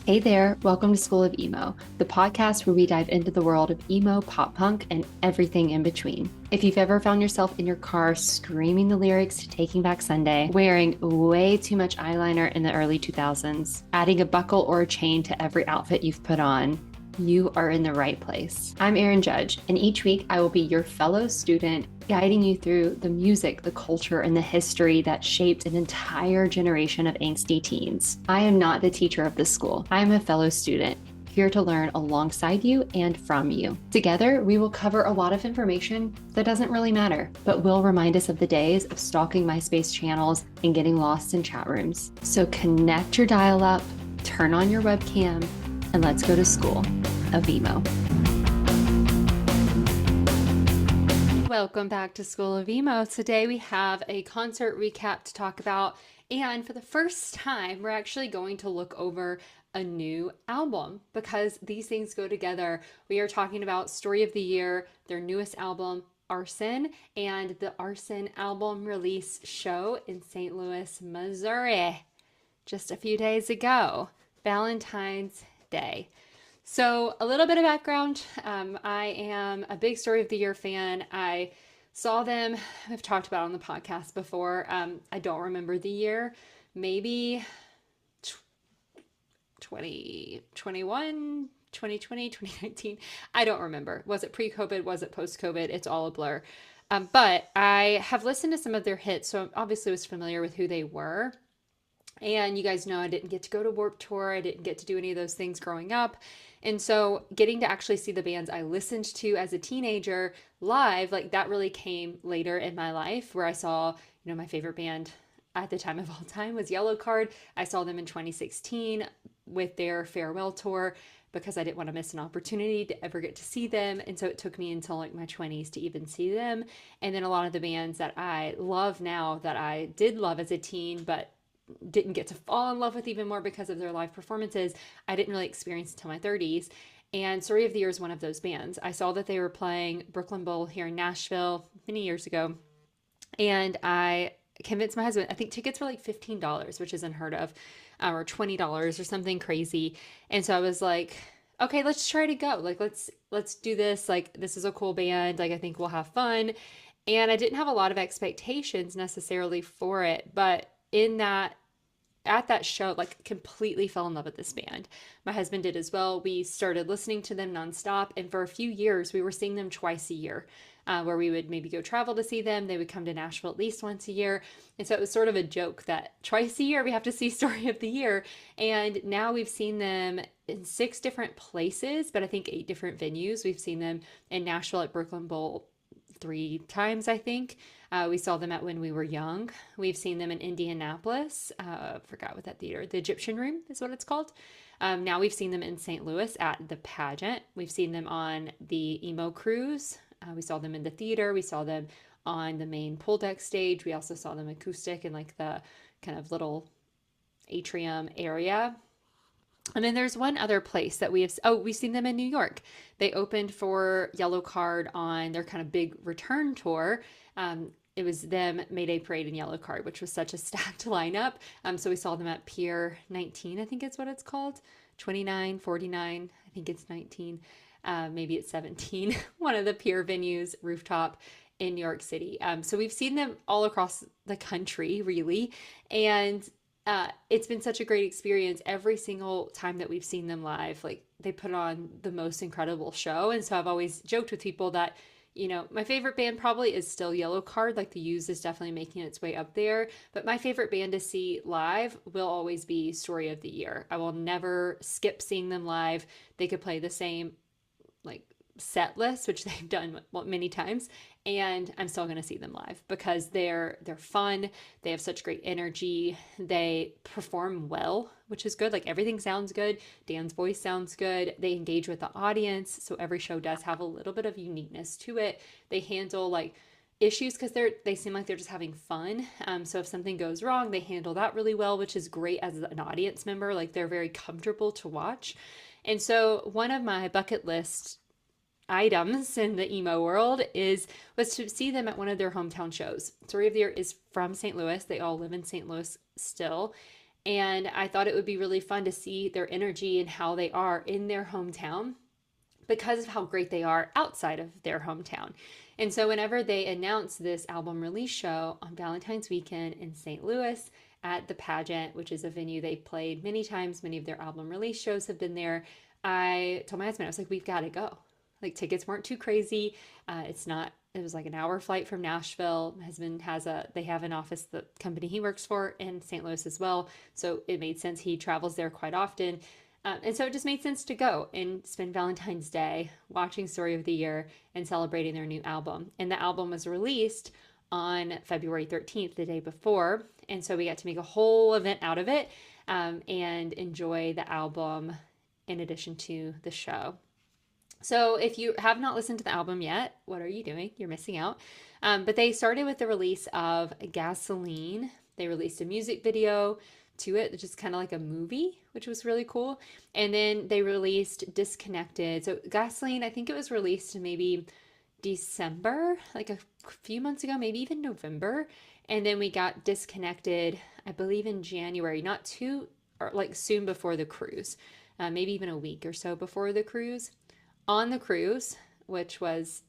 Hey there, welcome to School of Emo, the podcast where we dive into the world of emo, pop punk, and everything in between. If you've ever found yourself in your car screaming the lyrics to Taking Back Sunday, wearing way too much eyeliner in the early 2000s, adding a buckle or a chain to every outfit you've put on, you are in the right place. I'm Erin Judge, and each week I will be your fellow student, guiding you through the music, the culture, and the history that shaped an entire generation of angsty teens. I am not the teacher of this school. I am a fellow student, here to learn alongside you and from you. Together, we will cover a lot of information that doesn't really matter, but will remind us of the days of stalking MySpace channels and getting lost in chat rooms. So connect your dial-up, turn on your webcam, and let's go to School of Emo. Welcome back to School of Emo. Today we have a concert recap to talk about, and for the first time, we're actually going to look over a new album because these things go together. We are talking about Story of the Year, their newest album, A.R.S.O.N, and the A.R.S.O.N album release show in St. Louis, Missouri, just a few days ago, Valentine's Day. So a little bit of background. I am a big Story of the Year fan. I saw them, I've talked about on the podcast before. I don't remember the year, maybe 2021, 2020, 2019. I don't remember. Was it pre-COVID? Was it post-COVID? It's all a blur. But I have listened to some of their hits, so obviously was familiar with who they were. And you guys know I didn't get to go to Warped Tour. I didn't get to do any of those things growing up. And so getting to actually see the bands I listened to as a teenager live, like that really came later in my life where I saw, my favorite band at the time of all time was Yellowcard. I saw them in 2016 with their farewell tour because I didn't want to miss an opportunity to ever get to see them. And so it took me until like my 20s to even see them. And then a lot of the bands that I love now that I did love as a teen, but didn't get to fall in love with even more because of their live performances, I didn't really experience until my 30s. And Story of the Year is one of those bands. I saw that they were playing Brooklyn Bowl here in Nashville many years ago. And I convinced my husband, I think tickets were like $15, which is unheard of, or $20 or something crazy. And so I was like, okay, let's try to go. Like, let's do this. Like, this is a cool band. Like, I think we'll have fun. And I didn't have a lot of expectations necessarily for it, but at that show, like completely fell in love with this band. My husband did as well. We started listening to them nonstop. And for a few years, we were seeing them twice a year, where we would maybe go travel to see them. They would come to Nashville at least once a year. And so it was sort of a joke that twice a year we have to see Story of the Year. And now we've seen them in 6 different places, but I think 8 different venues. We've seen them in Nashville at Brooklyn Bowl 3 times, I think. We saw them at When We Were Young. We've seen them in Indianapolis. Forgot what that theater, the Egyptian Room is what it's called. Now we've seen them in St. Louis at the Pageant. We've seen them on the Emo Cruise. We saw them in the theater. We saw them on the main pool deck stage. We also saw them acoustic in like the kind of little atrium area. And then there's one other place that we've seen them in New York. They opened for Yellowcard on their kind of big return tour. It was them, Mayday Parade, and Yellowcard, which was such a stacked lineup. So we saw them at Pier 19, I think it's what it's called. 29, 49, I think it's 19. Maybe it's 17. One of the pier venues, rooftop in New York City. So we've seen them all across the country, really. And it's been such a great experience every single time that we've seen them live. Like, they put on the most incredible show. And so I've always joked with people that, my favorite band probably is still Yellowcard. Like, the Used is definitely making its way up there. But my favorite band to see live will always be Story of the Year. I will never skip seeing them live. They could play the same like set list, which they've done many times, and I'm still going to see them live because they're fun. They have such great energy. They perform well, which is good. Like, everything sounds good. Dan's voice sounds good. They engage with the audience, so every show does have a little bit of uniqueness to it. They handle like issues because they seem like they're just having fun. So if something goes wrong, they handle that really well, which is great as an audience member. Like, they're very comfortable to watch. And so one of my bucket list items in the emo world was to see them at one of their hometown shows. Story of the Year is from St. Louis. They all live in St. Louis still. And I thought it would be really fun to see their energy and how they are in their hometown because of how great they are outside of their hometown. And so, whenever they announced this album release show on Valentine's weekend in St. Louis at the Pageant, which is a venue they played many times, many of their album release shows have been there, I told my husband, I was like, we've got to go. Like, tickets weren't too crazy. It was like an hour flight from Nashville. My husband they have an office, the company he works for, in St. Louis as well. So it made sense. He travels there quite often. And so it just made sense to go and spend Valentine's Day watching Story of the Year and celebrating their new album. And the album was released on February 13th, the day before. And so we got to make a whole event out of it, and enjoy the album in addition to the show. So if you have not listened to the album yet, what are you doing? You're missing out. But they started with the release of Gasoline. They released a music video to it, which is kind of like a movie, which was really cool. And then they released Disconnected. So Gasoline, I think it was released in maybe December, like a few months ago, maybe even November. And then we got Disconnected, I believe in January, not too, or like soon before the cruise, maybe even a week or so before the cruise. On the cruise, which was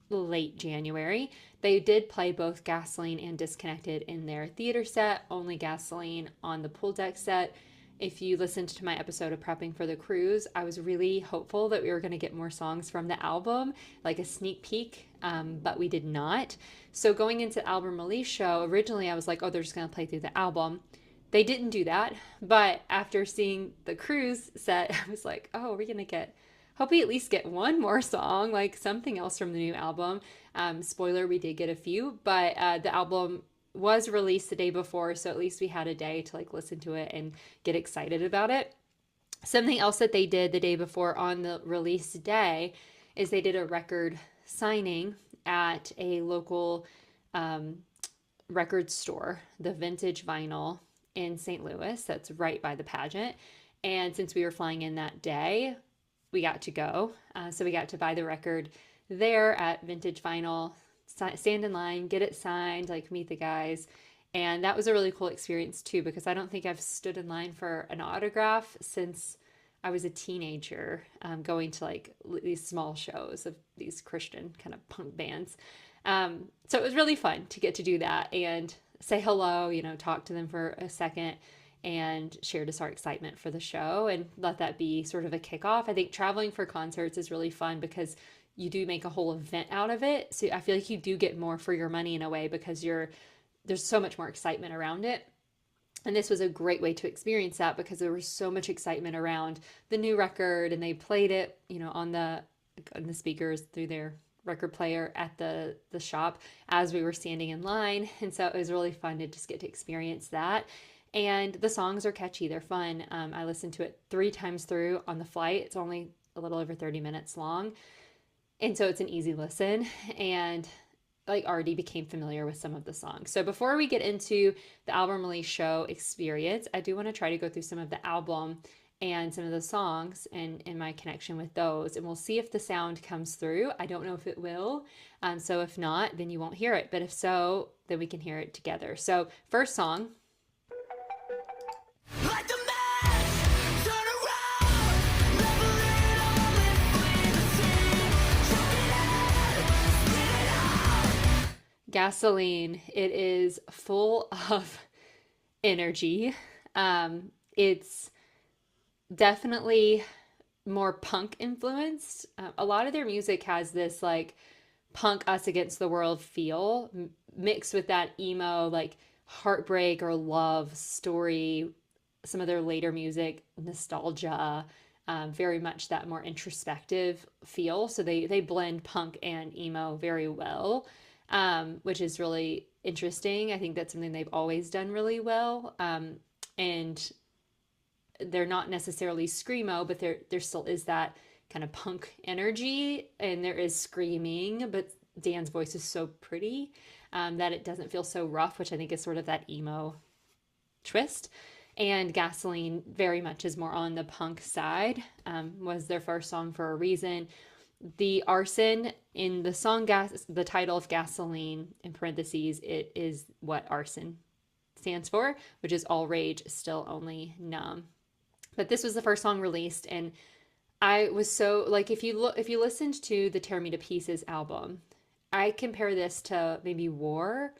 late January, they did play both Gasoline and Disconnected in their theater set, only Gasoline on the pool deck set. If you listened to my episode of Prepping for the Cruise, I was really hopeful that we were going to get more songs from the album, like a sneak peek, but we did not. So going into the album release show, originally I was like, oh, they're just going to play through the album. They didn't do that, but after seeing the cruise set, I was like, oh, we're going to hope we at least get one more song, like something else from the new album. Spoiler, we did get a few, but the album was released the day before, so at least we had a day to like listen to it and get excited about it. Something else that they did the day before on the release day is they did a record signing at a local record store, the Vintage Vinyl in St. Louis. That's right by the Pageant. And since we were flying in that day, we got to go. So we got to buy the record there at Vintage Vinyl, stand in line, get it signed, like meet the guys. And that was a really cool experience too, because I don't think I've stood in line for an autograph since I was a teenager, going to like these small shows of these Christian kind of punk bands. So it was really fun to get to do that and say hello, talk to them for a second, and share just our excitement for the show and let that be sort of a kickoff. I think traveling for concerts is really fun because you do make a whole event out of it. So I feel like you do get more for your money in a way because there's so much more excitement around it. And this was a great way to experience that because there was so much excitement around the new record, and they played it, on the speakers through their record player at the shop as we were standing in line. And so it was really fun to just get to experience that. And the songs are catchy. They're fun. I listened to it 3 times through on the flight. It's only a little over 30 minutes long. And so it's an easy listen. And like already became familiar with some of the songs. So before we get into the album release show experience, I do want to try to go through some of the album and some of the songs and my connection with those. And we'll see if the sound comes through. I don't know if it will. So if not, then you won't hear it. But if so, then we can hear it together. So first song. Like the man, turn around, level it all between the sea, choke it out, spit it out. Gasoline. It is full of energy. It's definitely more punk influenced. A lot of their music has this like punk us against the world feel mixed with that emo like heartbreak or love story. Some of their later music, nostalgia, very much that more introspective feel. So they blend punk and emo very well, which is really interesting. I think that's something they've always done really well. And they're not necessarily screamo, but there still is that kind of punk energy, and there is screaming, but Dan's voice is so pretty that it doesn't feel so rough, which I think is sort of that emo twist. And Gasoline very much is more on the punk side, was their first song for a reason. The arson in the song, the title of Gasoline, in parentheses, it is what arson stands for, which is all rage, still only numb. But this was the first song released, and I was so like, if you listened to the Tear Me to Pieces album, I compare this to maybe War,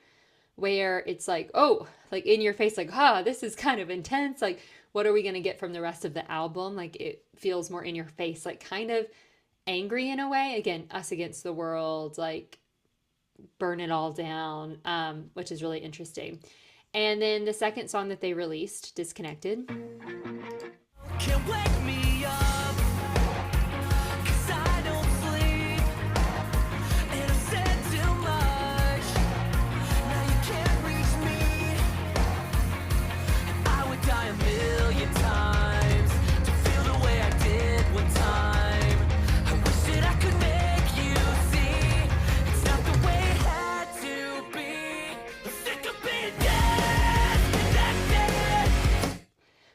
where it's like, oh, like in your face, like, this is kind of intense. Like, what are we going to get from the rest of the album? Like, it feels more in your face, like kind of angry in a way. Again, us against the world, like burn it all down, which is really interesting. And then the second song that they released, Disconnected. Can't wake me up, 'cause I don't sleep, and I've said too much, now you can't reach me. I would die a million times to feel the way I did one time. I wish that I could make you see it's not the way it had to be. I'm sick of being dead.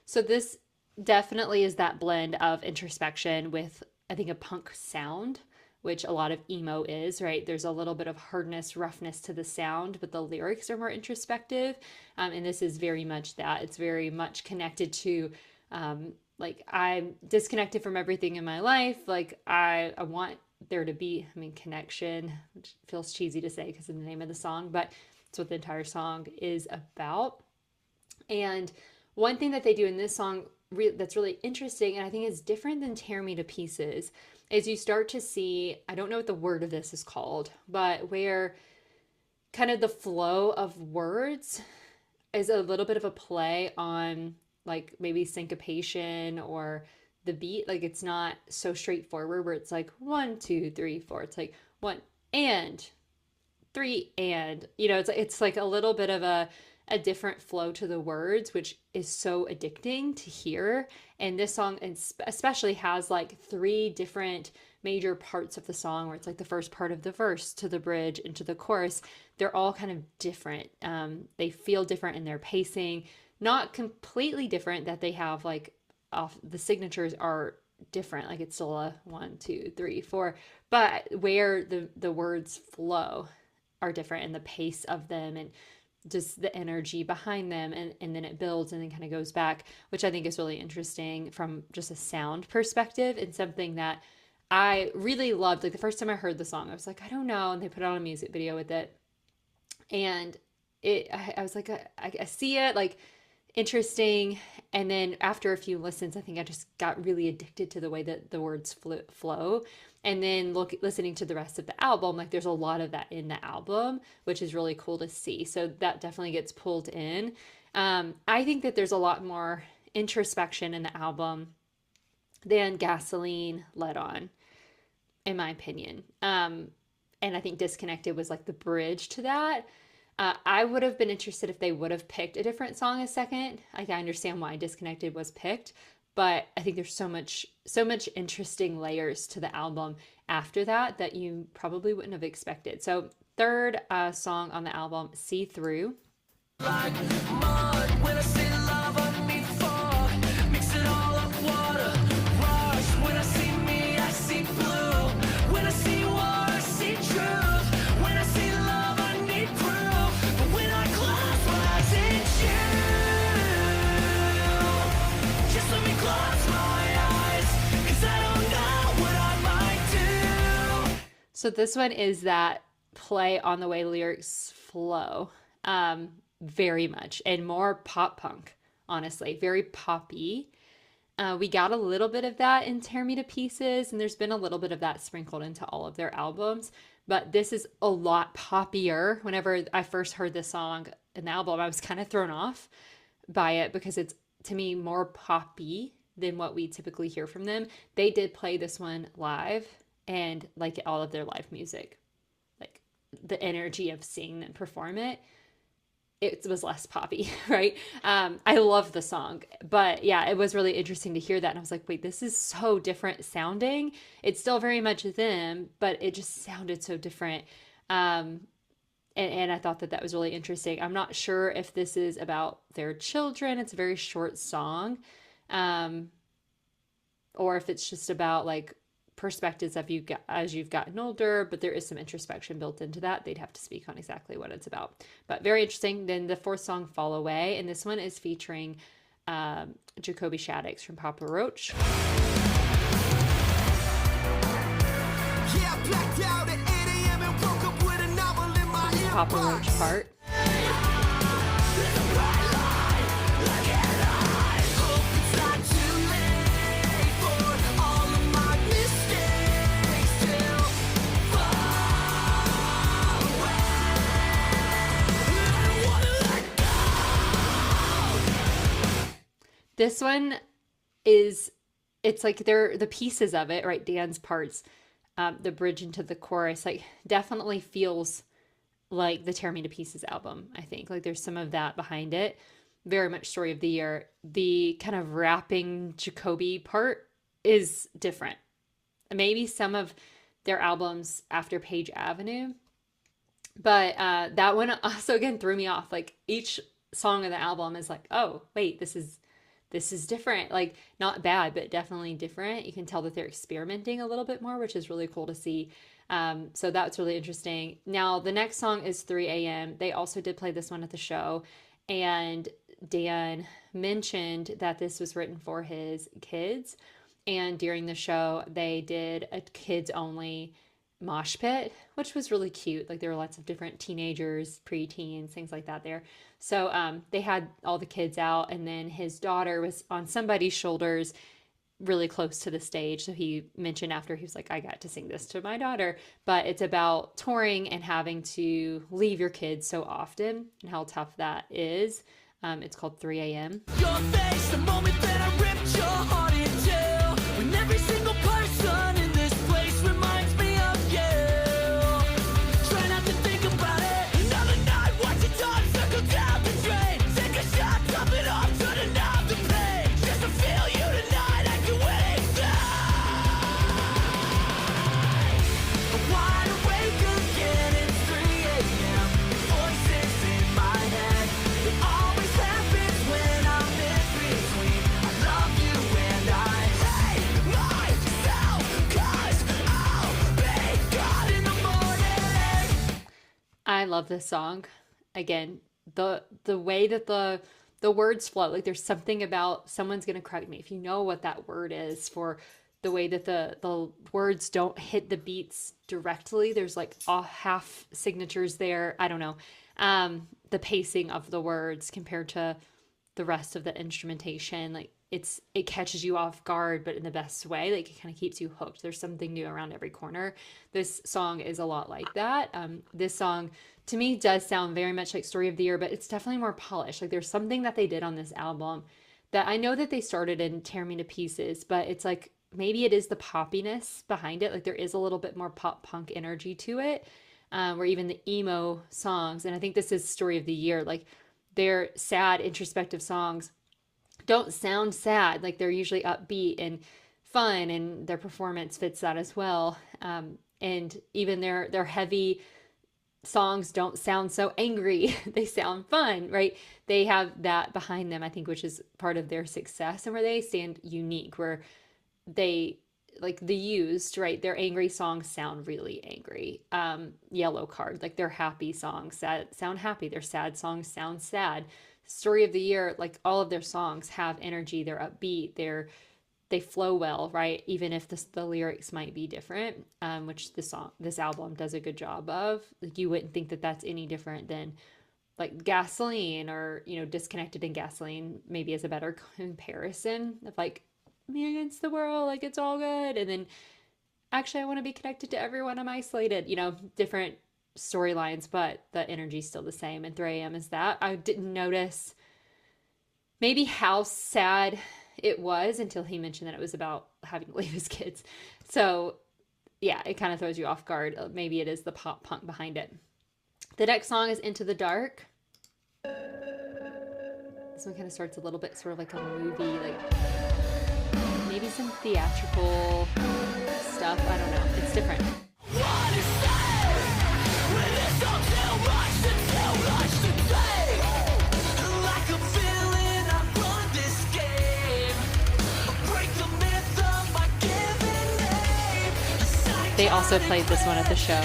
So this definitely is that blend of introspection with, I think, a punk sound, which a lot of emo is, right? There's a little bit of hardness, roughness to the sound, but the lyrics are more introspective. And this is very much that. It's very much connected to, like, I'm disconnected from everything in my life. Like, I want there to be, I mean, connection, which feels cheesy to say because of the name of the song, but it's what the entire song is about. And one thing that they do in this song that's really interesting, and I think is different than Tear Me to Pieces, is you start to see, I don't know what the word of this is called, but where kind of the flow of words is a little bit of a play on like maybe syncopation or the beat. Like it's not so straightforward where it's like 1, 2, 3, 4. It's like 1 and 3 and, it's like a little bit of a different flow to the words, which is so addicting to hear. And this song especially has like 3 different major parts of the song where it's like the first part of the verse to the bridge into the chorus. They're all kind of different. They feel different in their pacing, not completely different, that they have like off the signatures are different. Like it's still a 1, 2, 3, 4, but where the words flow are different, and the pace of them and just the energy behind them, and then it builds and then kind of goes back, which I think is really interesting from just a sound perspective, and something that I really loved. Like the first time I heard the song, I was like, I don't know, and they put on a music video with it, and I was like, I see it, like interesting. And then after a few listens, I think I just got really addicted to the way that the words flow. And then listening to the rest of the album, like there's a lot of that in the album, which is really cool to see. So that definitely gets pulled in. I think that there's a lot more introspection in the album than Gasoline led on, in my opinion. And I think Disconnected was like the bridge to that. I would have been interested if they would have picked a different song a second. Like I understand why Disconnected was picked, but I think there's so much interesting layers to the album after that you probably wouldn't have expected. So third song on the album, See Through. Like mud, when I see love underneath fog, mix it all up water, rush. When I see me, I see blue. When I see war, I see truth. When I see love, I need proof. But when I close my eyes, it's you. Just let me close my eyes, 'cause I don't know what I might do. So this one is that play on the way lyrics flow. Very much, and more pop punk, honestly, very poppy. We got a little bit of that in Tear Me to Pieces, and there's been a little bit of that sprinkled into all of their albums, but this is a lot poppier. Whenever I first heard this song in the album, I was kind of thrown off by it because it's, to me, more poppy than what we typically hear from them. They did play this one live, and like all of their live music, like the energy of seeing them perform it was less poppy, right? I love the song, but yeah, it was really interesting to hear that. And I was like, wait, this is so different sounding. It's still very much them, but it just sounded so different. And I thought that was really interesting. I'm not sure if this is about their children. It's a very short song. Or if it's just about like perspectives as you've gotten older, but there is some introspection built into that. They'd have to speak on exactly what it's about. But very interesting. Then the fourth song, Fall Away, and this one is featuring Jacoby Shaddix from Papa Roach. Yeah, blacked out at 8 a.m. and woke up with a novel in my ear. Papa Roach part. This one is, it's like they're the pieces of it, right? Dan's parts, the bridge into the chorus, like definitely feels like the Tear Me to Pieces album, I think. Like there's some of that behind it. Very much Story of the Year. The kind of rapping Jacoby part is different. Maybe some of their albums after Page Avenue. But that one also, again, threw me off. Like each song of the album is like, oh, wait, this is different. Like not bad, but definitely different. You can tell that they're experimenting a little bit more, which is really cool to see. So that's really interesting. Now, the next song is 3 a.m. They also did play this one at the show. And Dan mentioned that this was written for his kids. And during the show, they did a kids-only mosh pit, which was really cute. Like there were lots of different teenagers, preteens, things like that there. So they had all the kids out, and then his daughter was on somebody's shoulders really close to the stage. So he mentioned after, he was like, I got to sing this to my daughter. But it's about touring and having to leave your kids so often and how tough that is. It's called 3 a.m. Your face, the moment that I ripped your heart in two, when every single person in this place reminds me of you. Try not to think about it. Another night, watch your time circle down the drain. Take a shot, top it off, turning out the pain. Just to feel you tonight, I can wait. I'm wide awake again, it's 3 a.m. Voices in my head. It always happens when I'm in between. I love you and I hate myself, 'cause I'll be gone in the morning. I love this song. Again, the way that the words flow, like there's something about, someone's gonna correct me if you know what that word is, for the way that the words don't hit the beats directly. There's like all half signatures there. I don't know. The pacing of the words compared to the rest of the instrumentation, like it catches you off guard, but in the best way. Like it kind of keeps you hooked. There's something new around every corner. This song is a lot like that. This song to me does sound very much like Story of the Year, but it's definitely more polished. Like there's something that they did on this album that I know that they started in Tear Me to Pieces, but it's like maybe it is the poppiness behind it. Like there is a little bit more pop punk energy to it, where even the emo songs, and I think this is Story of the Year, like their sad introspective songs don't sound sad. Like they're usually upbeat and fun, and their performance fits that as well. And even their heavy songs don't sound so angry. They sound fun, right? They have that behind them, I think, which is part of their success, and where they stand unique, where they, like the Used, right? Their angry songs sound really angry. Yellow Card, like their happy songs sound happy. Their sad songs sound sad. Story of the Year, like all of their songs have energy. They're upbeat. They flow well, right? Even if the lyrics might be different, which this album does a good job of. Like you wouldn't think that that's any different than like Gasoline, or Disconnected and Gasoline maybe is a better comparison of like me against the world, like it's all good, and then actually I want to be connected to everyone, I'm isolated. Different storylines, but the energy's still the same. And 3 a.m. is that. I didn't notice maybe how sad it was until he mentioned that it was about having to leave his kids. So yeah, it kind of throws you off guard. Maybe it is the pop punk behind it. The next song is Into the Dark. This one kind of starts a little bit sort of like a movie, like maybe some theatrical stuff. I don't know. It's different. They also played this one at the show.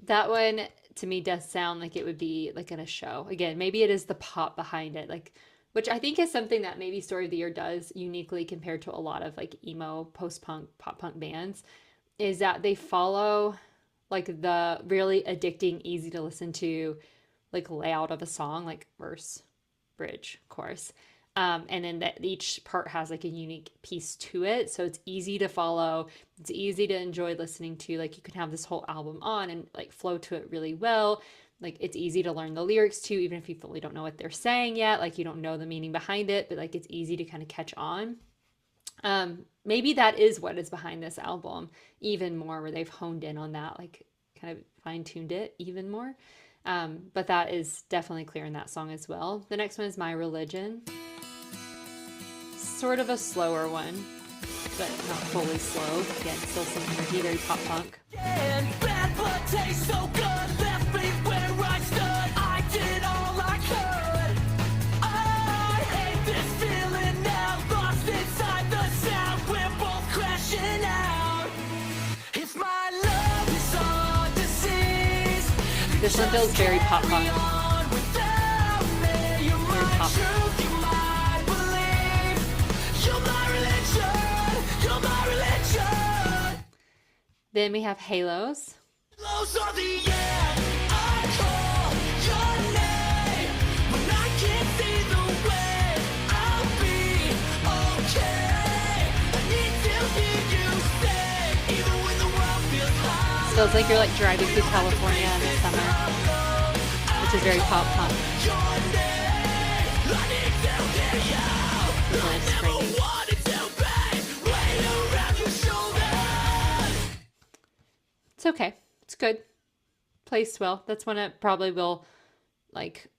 That one to me does sound like it would be like in a show. Again, maybe it is the pop behind it, like, which I think is something that maybe Story of the Year does uniquely compared to a lot of like emo, post-punk, pop-punk bands, is that they follow like the really addicting, easy to listen to like layout of a song, like verse, bridge, chorus. And then that each part has like a unique piece to it. So it's easy to follow. It's easy to enjoy listening to. Like you can have this whole album on and like flow to it really well. Like it's easy to learn the lyrics too, even if you fully don't know what they're saying yet. Like you don't know the meaning behind it, but like it's easy to kind of catch on. Maybe that is what is behind this album even more, where they've honed in on that, like kind of fine-tuned it even more. But that is definitely clear in that song as well. The next one is My Religion. Sort of a slower one, but not fully slow. Again, still some energy, very pop punk. This one feels very pop punk. Very pop. Then we have Halos. Feels like you're like driving through California in the summer, which is very pop punk. It's okay. It's good. Placed well. That's when it probably will like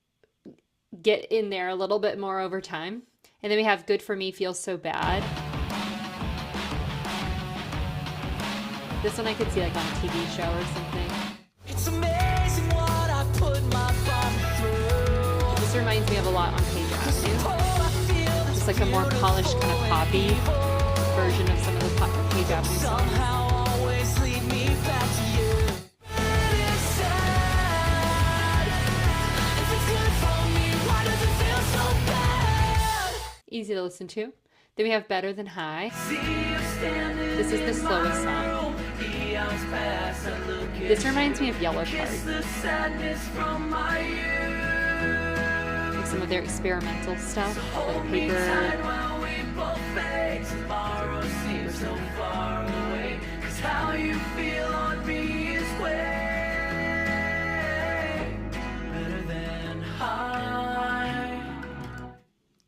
get in there a little bit more over time. And then we have Good For Me Feels So Bad. This one I could see like on a TV show or something. It's amazing what I put my body through. This reminds me of a lot on Page Avenue. Just like a more polished kind of poppy version of some of the Page Avenue songs. Easy to listen to. Then we have Better Than High. This is the slowest song. This reminds me of Yellow Card. Like some of their experimental stuff, like Paper.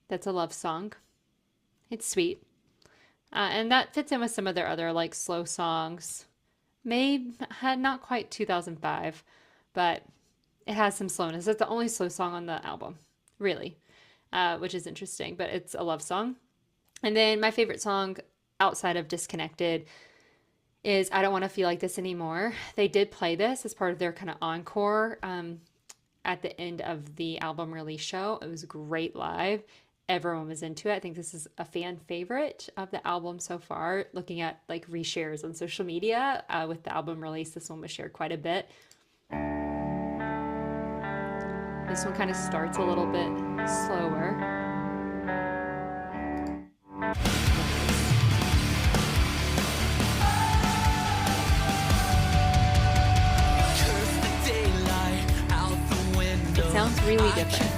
That's a love song. It's sweet. And that fits in with some of their other like slow songs. Had not quite 2005, but it has some slowness. It's the only slow song on the album, really, which is interesting, but it's a love song. And then my favorite song outside of Disconnected is I Don't Want to Feel Like This Anymore. They did play this as part of their kind of encore at the end of the album release show. It was great live. Everyone was into it. I think this is a fan favorite of the album so far. Looking at like reshares on social media with the album release, this one was shared quite a bit. This one kind of starts a little bit slower. It sounds really different.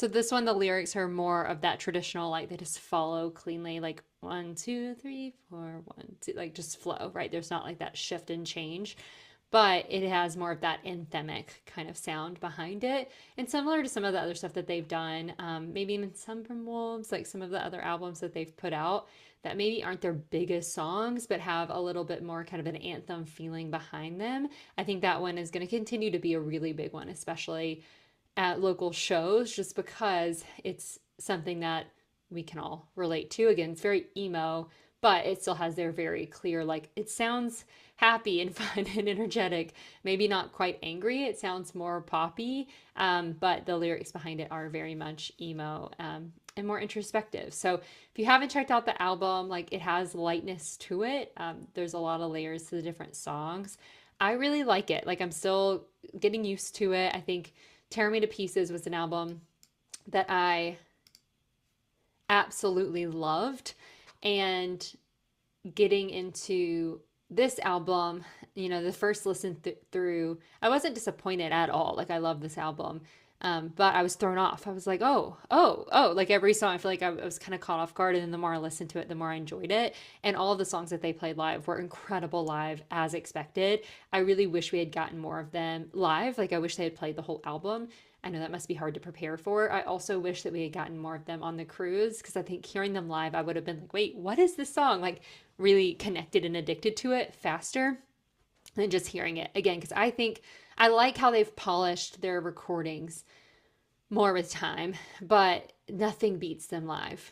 So this one, the lyrics are more of that traditional, like they just follow cleanly, like 1, 2, 3, 4, 1, 2, like just flow, right? There's not like that shift and change, but it has more of that anthemic kind of sound behind it. And similar to some of the other stuff that they've done, maybe even some from Wolves, like some of the other albums that they've put out that maybe aren't their biggest songs, but have a little bit more kind of an anthem feeling behind them. I think that one is going to continue to be a really big one, especially at local shows, just because it's something that we can all relate to. Again, it's very emo, but it still has their very clear, like, it sounds happy and fun and energetic. Maybe not quite angry. It sounds more poppy, but the lyrics behind it are very much emo, and more introspective. So if you haven't checked out the album, like, it has lightness to it. There's a lot of layers to the different songs. I really like it. Like, I'm still getting used to it. I think Tear Me to Pieces was an album that I absolutely loved. And getting into this album, the first listen through, I wasn't disappointed at all. Like, I love this album. But I was thrown off. I was like, oh, like every song, I feel like I was kind of caught off guard. And then the more I listened to it, the more I enjoyed it. And all of the songs that they played live were incredible live, as expected. I really wish we had gotten more of them live. Like, I wish they had played the whole album. I know that must be hard to prepare for. I also wish that we had gotten more of them on the cruise, because I think hearing them live, I would have been like, wait, what is this song? Like, really connected and addicted to it faster than just hearing it again. Because I think I like how they've polished their recordings more with time, but nothing beats them live,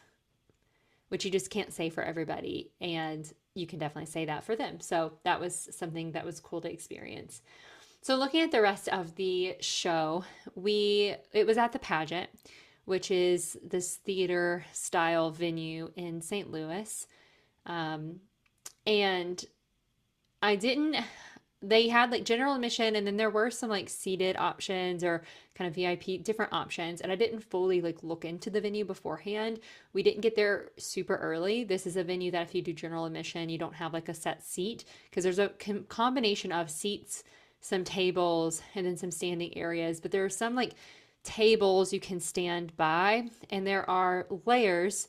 which you just can't say for everybody. And you can definitely say that for them. So that was something that was cool to experience. So looking at the rest of the show, it was at the Pageant, which is this theater style venue in St. Louis. And they had like general admission, and then there were some like seated options or kind of VIP different options. And I didn't fully like look into the venue beforehand. We didn't get there super early. This is a venue that if you do general admission, you don't have like a set seat, because there's a combination of seats, some tables, and then some standing areas. But there are some like tables you can stand by, and there are layers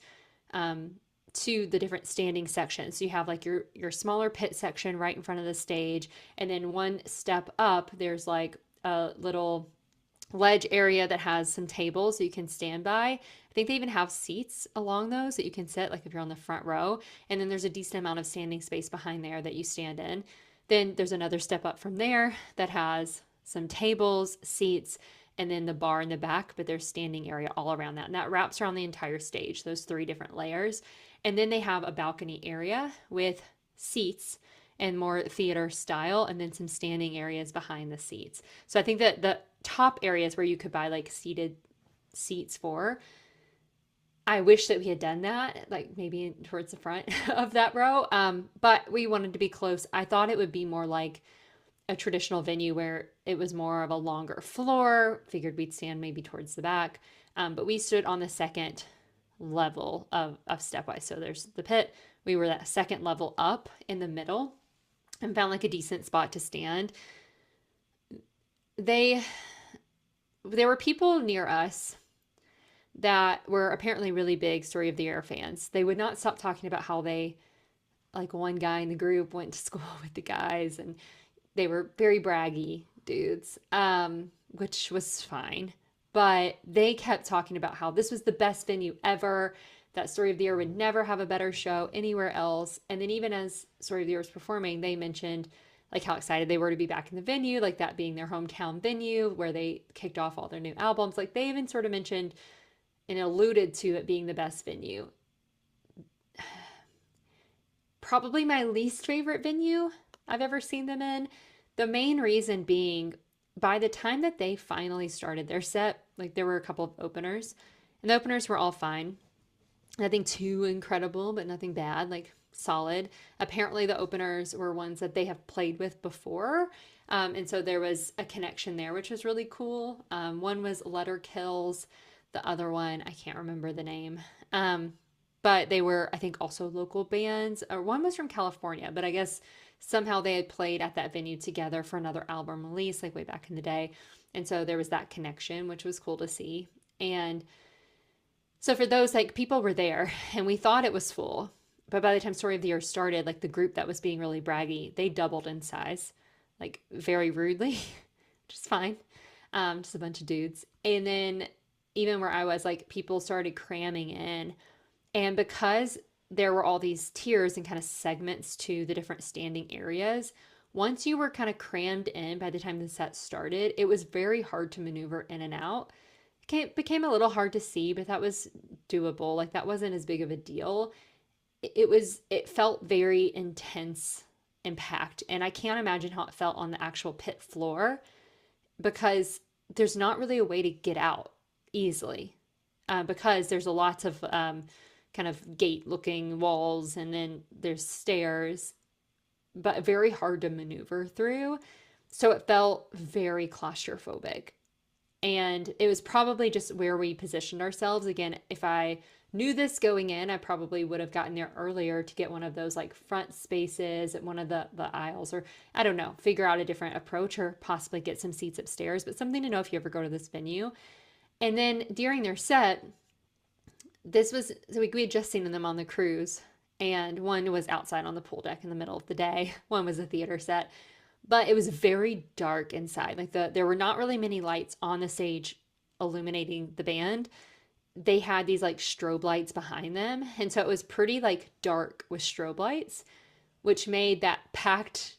to the different standing sections. So you have like your smaller pit section right in front of the stage, and then one step up, there's like a little ledge area that has some tables so you can stand by. I think they even have seats along those that you can sit, like if you're on the front row. And then there's a decent amount of standing space behind there that you stand in. Then there's another step up from there that has some tables, seats, and then the bar in the back, but there's standing area all around that. And that wraps around the entire stage, those 3 different layers. And then they have a balcony area with seats and more theater style, and then some standing areas behind the seats. So I think that the top areas where you could buy like seated seats for, I wish that we had done that, like maybe towards the front of that row. But we wanted to be close. I thought it would be more like a traditional venue where it was more of a longer floor. Figured we'd stand maybe towards the back. But we stood on the second level of stepwise. So there's the pit. We were that second level up in the middle and found like a decent spot to stand. There were people near us that were apparently really big Story of the Air fans. They would not stop talking about how they, like one guy in the group went to school with the guys, and they were very braggy dudes, which was fine. But they kept talking about how this was the best venue ever, that Story of the Year would never have a better show anywhere else. And then even as Story of the Year was performing, they mentioned like how excited they were to be back in the venue, like that being their hometown venue where they kicked off all their new albums. Like they even sort of mentioned and alluded to it being the best venue. Probably my least favorite venue I've ever seen them in. The main reason being, by the time that they finally started their set, like there were a couple of openers, and the openers were all fine. Nothing too incredible, but nothing bad, like solid. Apparently the openers were ones that they have played with before. And so there was a connection there, which was really cool. One was Letter Kills. The other one, I can't remember the name. But they were, I think, also local bands. Or one was from California, but I guess somehow they had played at that venue together for another album release, like way back in the day. And so there was that connection, which was cool to see. And so for those, like, people were there and we thought it was full. But by the time Story of the Year started, like, the group that was being really braggy, they doubled in size, like, very rudely, which is fine. Just a bunch of dudes. And then even where I was, like, people started cramming in. And because there were all these tiers and kind of segments to the different standing areas, once you were kind of crammed in by the time the set started, it was very hard to maneuver in and out. It became a little hard to see, but that was doable. Like, that wasn't as big of a deal. It felt very intense impact. And I can't imagine how it felt on the actual pit floor because there's not really a way to get out easily because there's a lots of kind of gate looking walls and then there's stairs, but very hard to maneuver through. So it felt very claustrophobic. And it was probably just where we positioned ourselves. Again, if I knew this going in, I probably would have gotten there earlier to get one of those like front spaces at one of the aisles, or I don't know, figure out a different approach or possibly get some seats upstairs. But something to know if you ever go to this venue. And then during their set, this was, so we had just seen them on the cruise, and one was outside on the pool deck in the middle of the day. One was a theater set, but it was very dark inside. Like there were not really many lights on the stage illuminating the band. They had these like strobe lights behind them, and so it was pretty like dark with strobe lights, which made that packed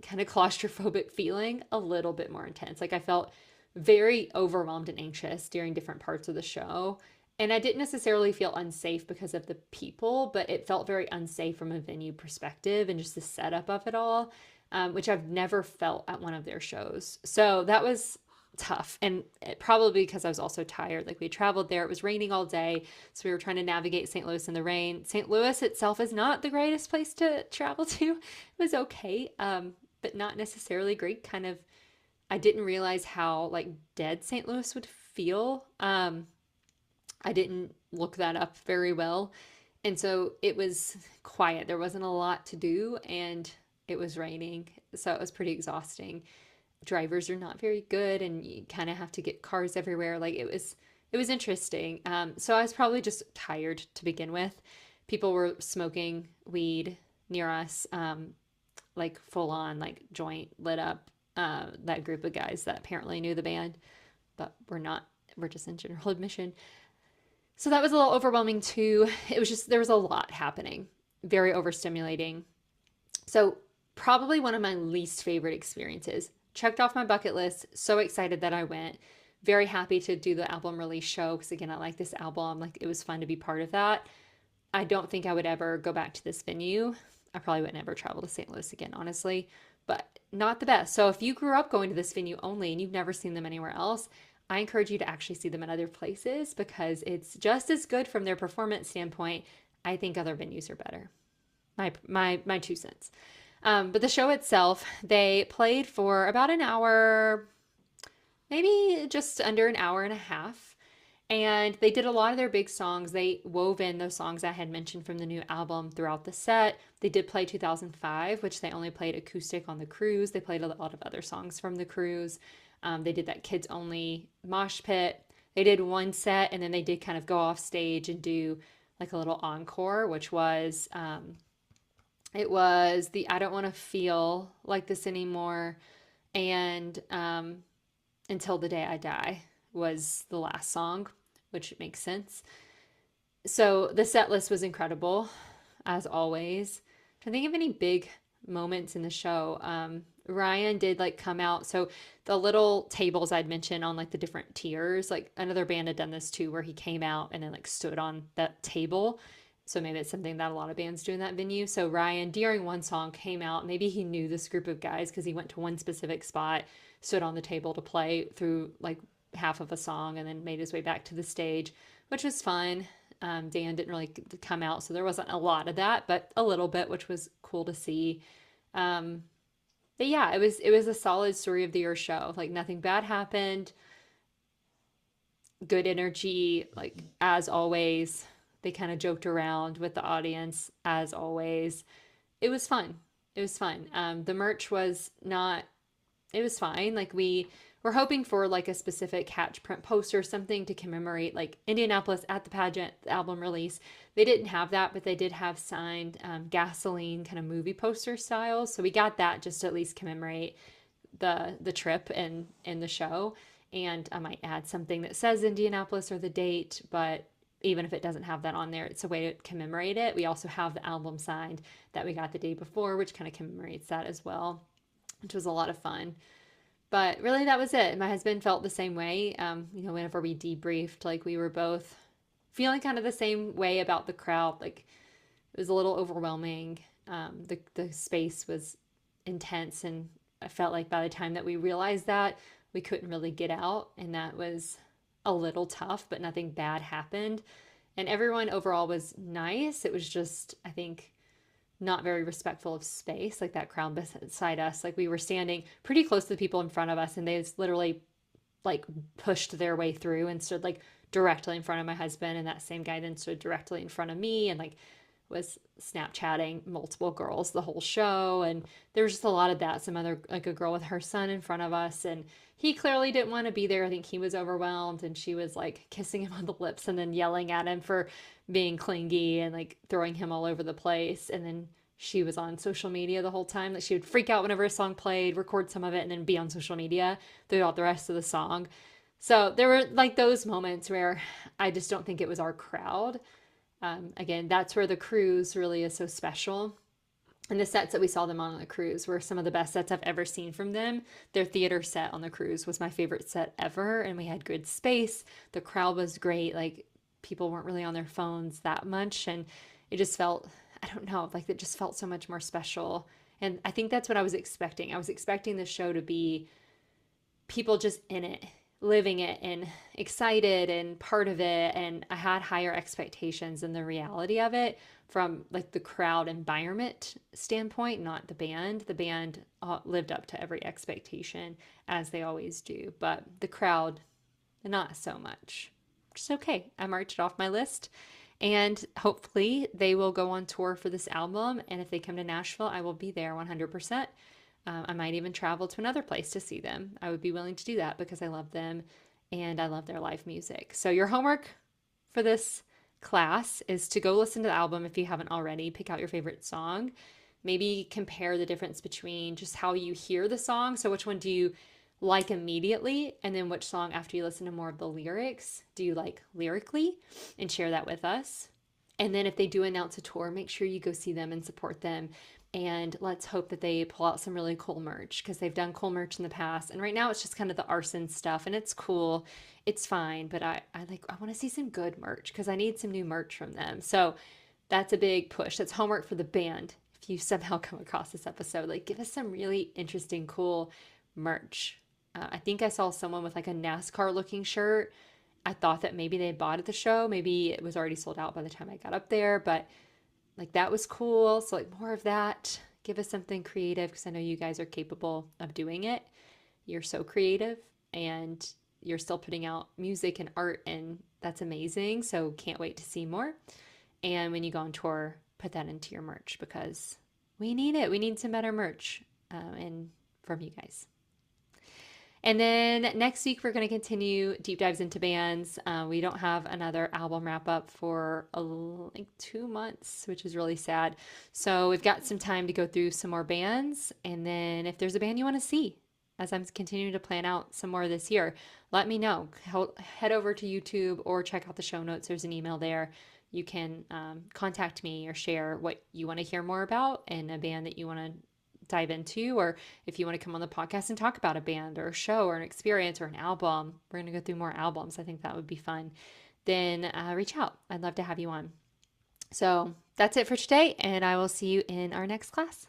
kind of claustrophobic feeling a little bit more intense. Like I felt very overwhelmed and anxious during different parts of the show. And I didn't necessarily feel unsafe because of the people, but it felt very unsafe from a venue perspective and just the setup of it all, which I've never felt at one of their shows. So that was tough. And probably because I was also tired. Like we traveled there, it was raining all day. So we were trying to navigate St. Louis in the rain. St. Louis itself is not the greatest place to travel to. It was okay, but not necessarily great. Kind of, I didn't realize how like dead St. Louis would feel. I didn't look that up very well. And so it was quiet. There wasn't a lot to do and it was raining. So it was pretty exhausting. Drivers are not very good and you kind of have to get cars everywhere. Like it was interesting. So I was probably just tired to begin with. People were smoking weed near us, like full on, like joint lit up. That group of guys that apparently knew the band, but we're not. We're just in general admission. So that was a little overwhelming too. It was just, there was a lot happening, very overstimulating. So, probably one of my least favorite experiences. Checked off my bucket list, so excited that I went. Very happy to do the album release show because, again, I like this album. Like, it was fun to be part of that. I don't think I would ever go back to this venue. I probably would never travel to St. Louis again, honestly, but not the best. So, if you grew up going to this venue only and you've never seen them anywhere else, I encourage you to actually see them in other places because it's just as good from their performance standpoint. I think other venues are better. My 2 cents. But the show itself, they played for about an hour, maybe just under an hour and a half. And they did a lot of their big songs. They wove in those songs I had mentioned from the new album throughout the set. They did play 2005, which they only played acoustic on the cruise. They played a lot of other songs from the cruise. They did that kids only mosh pit. They did one set and then they did kind of go off stage and do like a little encore, which was, it was the I Don't Want to Feel Like This Anymore and Until the Day I Die was the last song, which makes sense. So the set list was incredible, as always. I'm trying to think of any big moments in the show. Ryan did like come out. So the little tables I'd mentioned on like the different tiers, like another band had done this too, where he came out and then like stood on that table. So maybe it's something that a lot of bands do in that venue. So Ryan, during one song, came out. Maybe he knew this group of guys because he went to one specific spot, stood on the table to play through like half of a song, and then made his way back to the stage, which was fun. Dan didn't really come out, so there wasn't a lot of that, but a little bit, which was cool to see. But yeah, it was a solid Story of the Year show. Like nothing bad happened. Good energy, like as always. They kind of joked around with the audience as always. It was fun. It was fun. The merch was not. It was fine. Like we we're hoping for like a specific catch print poster, something to commemorate like Indianapolis at the pageant, the album release. They didn't have that, but they did have signed gasoline kind of movie poster styles. So we got that just to at least commemorate the trip and the show. And I might add something that says Indianapolis or the date, but even if it doesn't have that on there, it's a way to commemorate it. We also have the album signed that we got the day before, which kind of commemorates that as well, which was a lot of fun. But really, that was it. My husband felt the same way. Whenever we debriefed, like we were both feeling kind of the same way about the crowd. Like it was a little overwhelming. The space was intense, and I felt like by the time that we realized that, we couldn't really get out, and that was a little tough, but nothing bad happened. And everyone overall was nice. It was just, I think, not very respectful of space, like that crowd beside us. Like we were standing pretty close to the people in front of us, and they just literally like pushed their way through and stood like directly in front of my husband. And that same guy then stood directly in front of me and like was Snapchatting multiple girls the whole show. And there was just a lot of that. Some other, like a girl with her son in front of us, and he clearly didn't want to be there. I think he was overwhelmed, and she was like kissing him on the lips and then yelling at him for being clingy and like throwing him all over the place. And then she was on social media the whole time. Like she would freak out whenever a song played, record some of it, and then be on social media throughout the rest of the song. So there were like those moments where I just don't think it was our crowd. Again, that's where the cruise really is so special. And the sets that we saw them on the cruise were some of the best sets I've ever seen from them. Their theater set on the cruise was my favorite set ever, and we had good space. The crowd was great. Like people weren't really on their phones that much, and it just felt, I don't know, like it just felt so much more special. And I think that's what I was expecting. I was expecting the show to be people just in it, living it and excited and part of it. And I had higher expectations than the reality of it from like the crowd environment standpoint, not the band. The band lived up to every expectation as they always do, but the crowd, not so much. Just okay. I marked it off my list, and hopefully they will go on tour for this album. And if they come to Nashville, I will be there 100%. I might even travel to another place to see them. I would be willing to do that because I love them and I love their live music. So your homework for this class is to go listen to the album if you haven't already. Pick out your favorite song. Maybe compare the difference between just how you hear the song. So which one do you like immediately? And then which song after you listen to more of the lyrics do you like lyrically? And share that with us. And then if they do announce a tour, make sure you go see them and support them. And let's hope that they pull out some really cool merch, because they've done cool merch in the past. And right now it's just kind of the A.R.S.O.N stuff, and it's cool. It's fine, but I want to see some good merch because I need some new merch from them. So that's a big push. That's homework for the band. If you somehow come across this episode, like give us some really interesting, cool merch. I think I saw someone with like a NASCAR looking shirt. I thought that maybe they had bought at the show. Maybe it was already sold out by the time I got up there, but like that was cool. So like more of that. Give us something creative, because I know you guys are capable of doing it. You're so creative, and you're still putting out music and art, and that's amazing. So can't wait to see more. And when you go on tour, put that into your merch, because we need it. We need some better merch and from you guys. And then next week, we're going to continue deep dives into bands. We don't have another album wrap up for like 2 months, which is really sad. So we've got some time to go through some more bands. And then if there's a band you want to see, as I'm continuing to plan out some more this year, let me know. Head over to YouTube or check out the show notes. There's an email there. You can contact me or share what you want to hear more about and a band that you want to dive into, or if you want to come on the podcast and talk about a band or a show or an experience or an album. We're going to go through more albums. I think that would be fun. Then reach out. I'd love to have you on. So that's it for today, and I will see you in our next class.